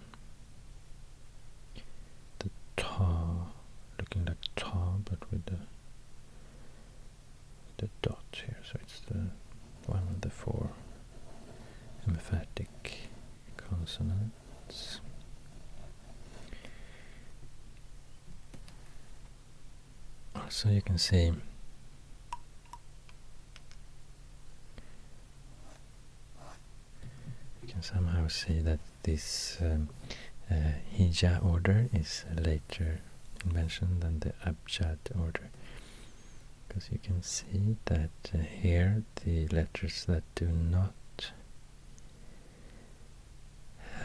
The ta, looking like ta, but with the dot here. So it's the one of the four emphatic consonants. Also, you can see somehow see that this hija order is a later invention than the Abjad order, because you can see that here the letters that do not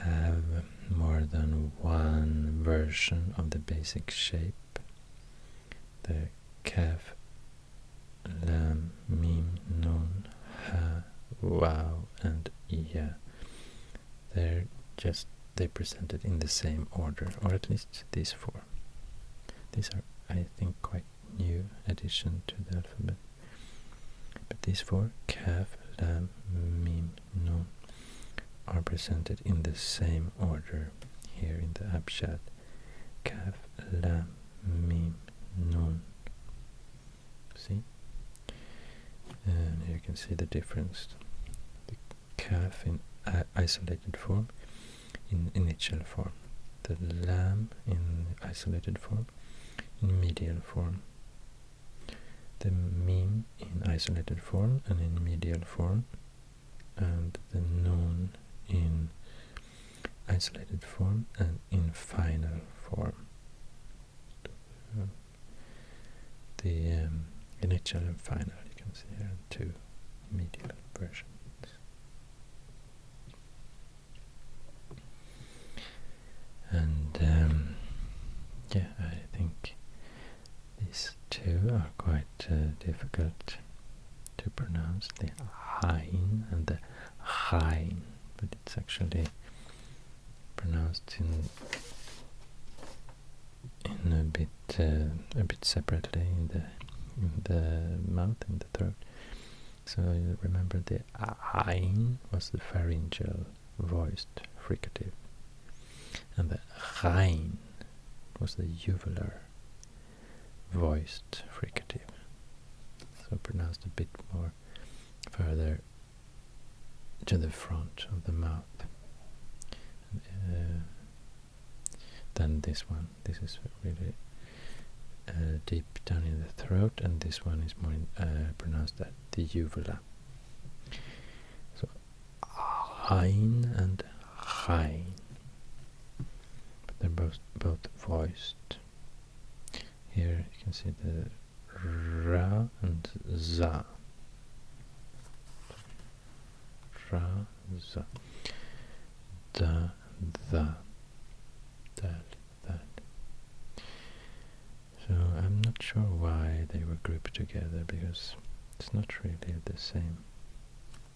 have more than one version of the basic shape, the kaf, lam, mim, nun, ha, wow, and ya, they're presented in the same order, or at least these four. These are, I think, quite new addition to the alphabet. But these four, kaf, lam, mim, nun, are presented in the same order here in the Abjad. Kaf, lam, mim, nun. See? And here you can see the difference. The kaf in isolated form, in initial form. The lam in isolated form, in medial form. The mim in isolated form and in medial form. And the nun in isolated form and in final form. The initial and final, you can see here, two medial versions. And yeah, I think these two are quite difficult to pronounce, the Ayn and the Ghayn, but it's actually pronounced in a bit separately in the mouth, in the throat. So you remember the Ayn was the pharyngeal voiced fricative, and the Ghayn was the uvular voiced fricative, so pronounced a bit more further to the front of the mouth than this one. This is really deep down in the throat, and this one is more pronounced at the uvula. So Ayn and Ghayn, but they're both voiced. Here you can see the ra and za. Ra, za. Da, tha. That, that. So I'm not sure why they were grouped together, because it's not really the same.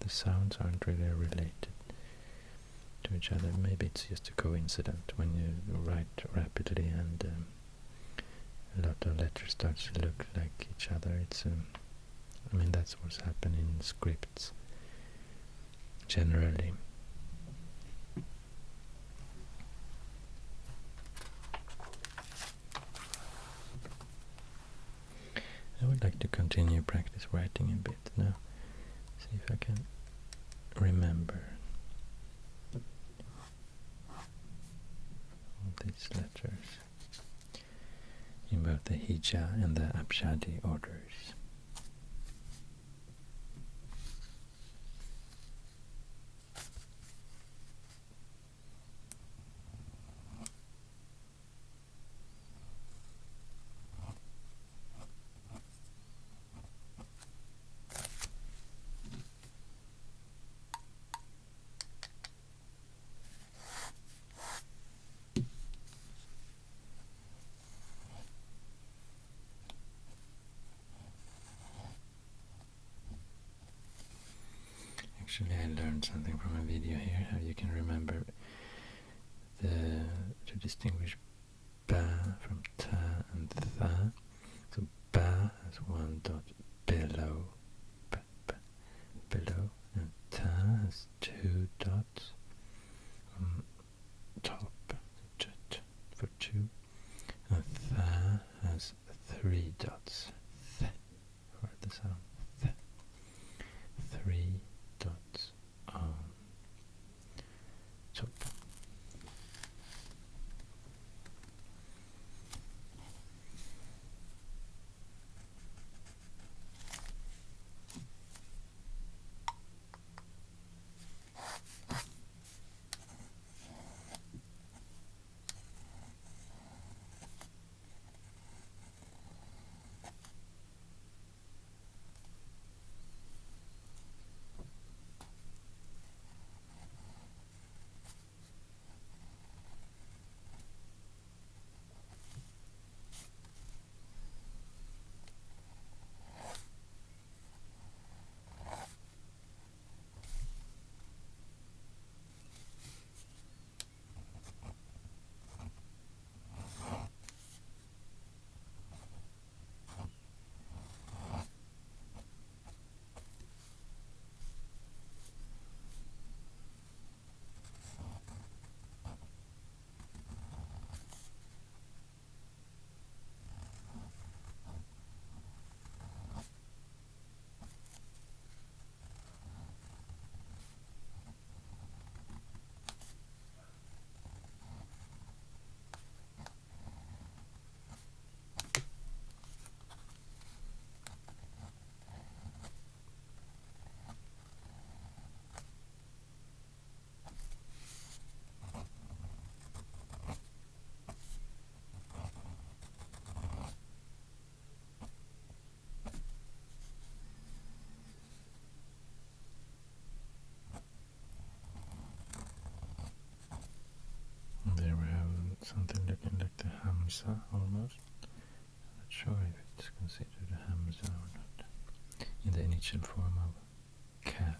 The sounds aren't really related to each other. Maybe it's just a coincidence when you write rapidly and a lot of letters start to look like each other. It's I mean, that's what's happening in scripts generally. I would like to continue practice writing a bit now. See if I can remember all these letters in both the hija and the abjadi orders. Actually, I learned something from a video here, how you can remember to distinguish ba from ta and tha. So ba has one dot below, below, and ta has 2 dots on top, for 2, and tha has 3 dots, for the sound, 3 dots on top. There we have something looking like the Hamza almost. I'm not sure if it's considered a Hamza or not, in the initial form of kaf.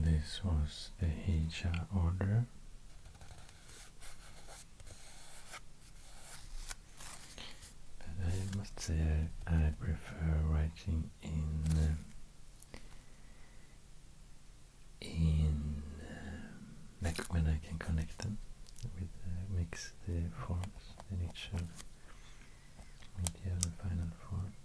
This was the hija order. say I prefer writing in like when I can connect them with mix the forms in each media and final forms.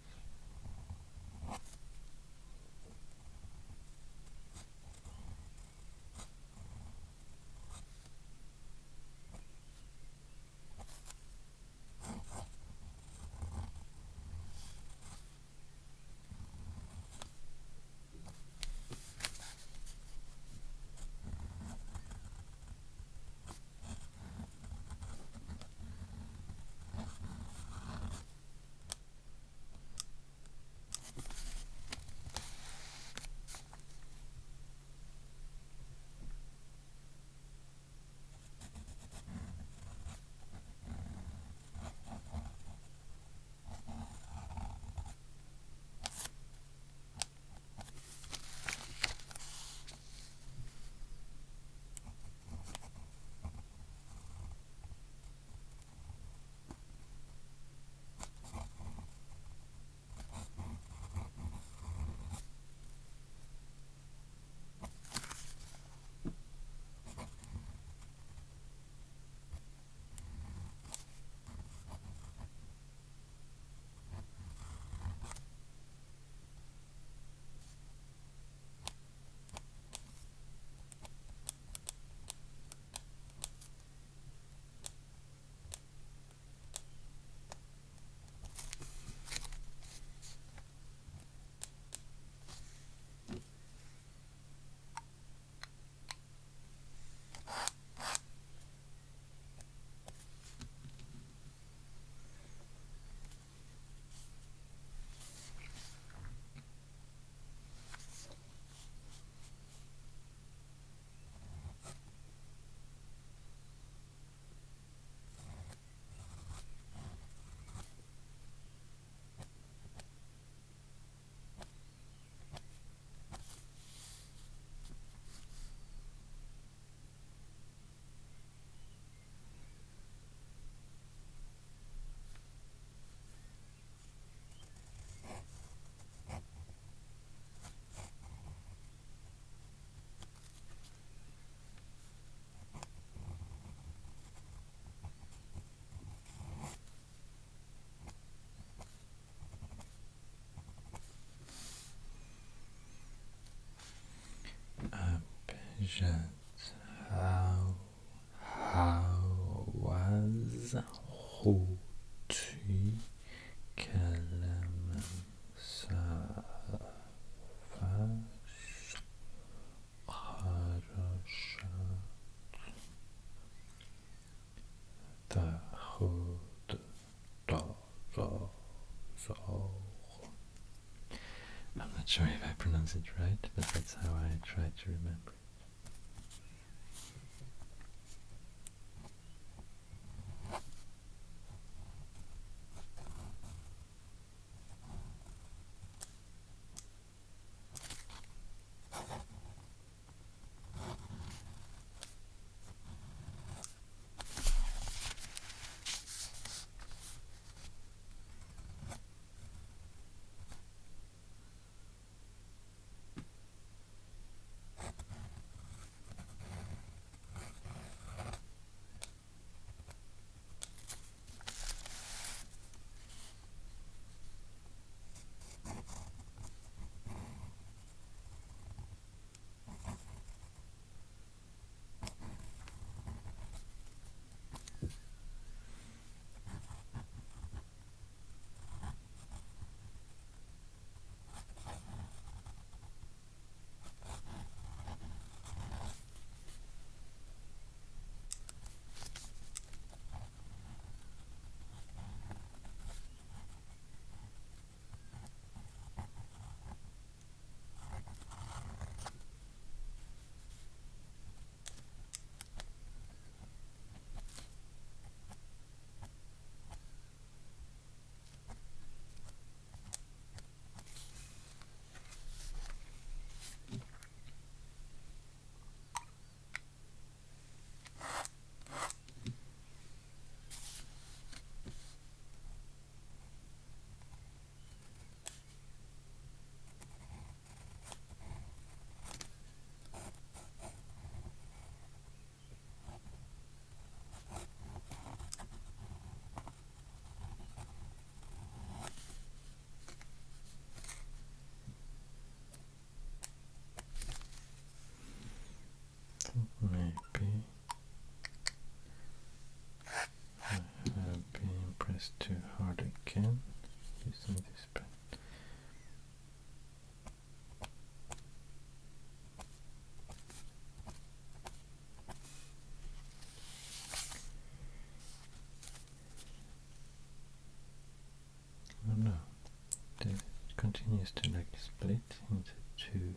Abjad. Hawaz Huti Kalam Safash Kharashat Tahud Dazazah. I'm not sure if I pronounce it right, but that's how I try to remember. continues to like split into two.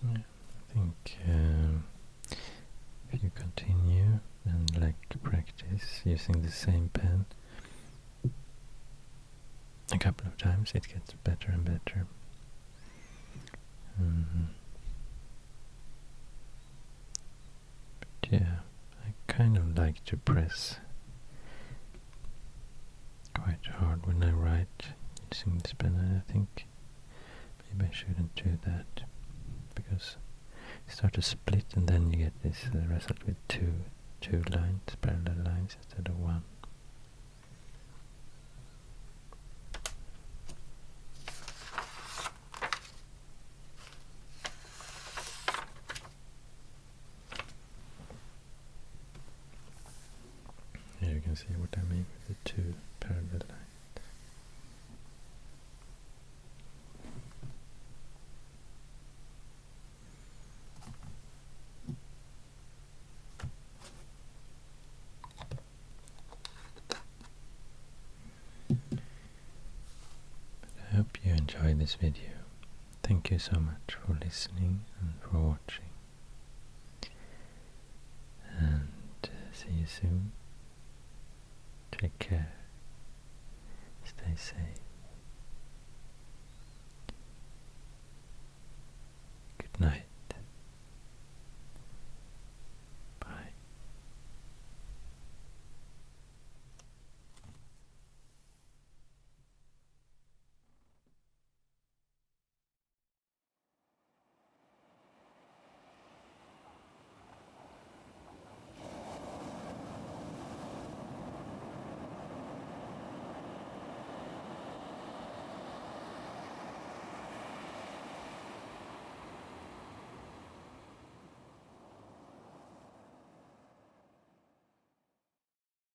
I think if you continue and like practice using the same pen a couple of times, it gets better and better. But yeah, I kind of like to press quite hard when I write using this pen, and I think maybe I shouldn't do that, because you start to split and then you get this result with two lines, parallel lines instead of one. Here you can see what I mean with the two parallel lines. I hope you enjoyed this video. Thank you so much for listening and for watching. And see you soon. Take care. Stay safe. Good night.